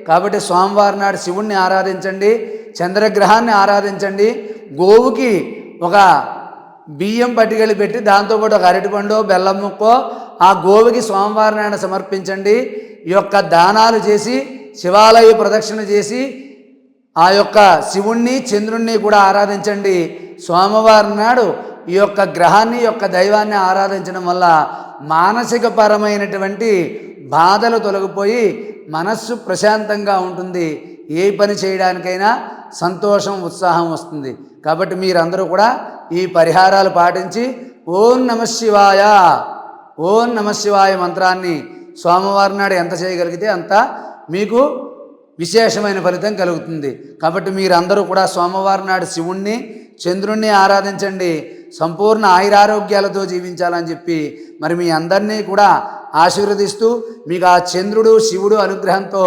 కాబట్టి సోమవారం నాడు శివుణ్ణి ఆరాధించండి, చంద్రగ్రహాన్ని ఆరాధించండి. గోవుకి ఒక బియ్యం పట్టుకెళ్ళి పెట్టి దాంతోపాటు ఒక అరటిపండు బెల్లం ముక్కో ఆ గోవుకి సోమవారం నాడు సమర్పించండి. ఈ యొక్క దానాలు చేసి శివాలయ ప్రదక్షిణ చేసి ఆ యొక్క శివుణ్ణి చంద్రుణ్ణి కూడా ఆరాధించండి. సోమవారం నాడు ఈ యొక్క గ్రహాన్ని యొక్క దైవాన్ని ఆరాధించడం వల్ల మానసిక పరమైనటువంటి బాధలు తొలగిపోయి మనస్సు ప్రశాంతంగా ఉంటుంది. ఏ పని చేయడానికైనా సంతోషం ఉత్సాహం వస్తుంది. కాబట్టి మీరందరూ కూడా ఈ పరిహారాలు పాటించి ఓం నమః శివాయ ఓం నమః శివాయ మంత్రాన్ని సోమవారం నాడు ఎంత చేయగలిగితే అంత మీకు విశేషమైన ఫలితం కలుగుతుంది. కాబట్టి మీరందరూ కూడా సోమవారం నాడు శివుణ్ణి చంద్రుణ్ణి ఆరాధించండి, సంపూర్ణ ఆయురారోగ్యాలతో జీవించాలని చెప్పి మరి మీ అందరినీ కూడా ఆశీర్వదిస్తూ మీకు ఆ చంద్రుడు శివుడు అనుగ్రహంతో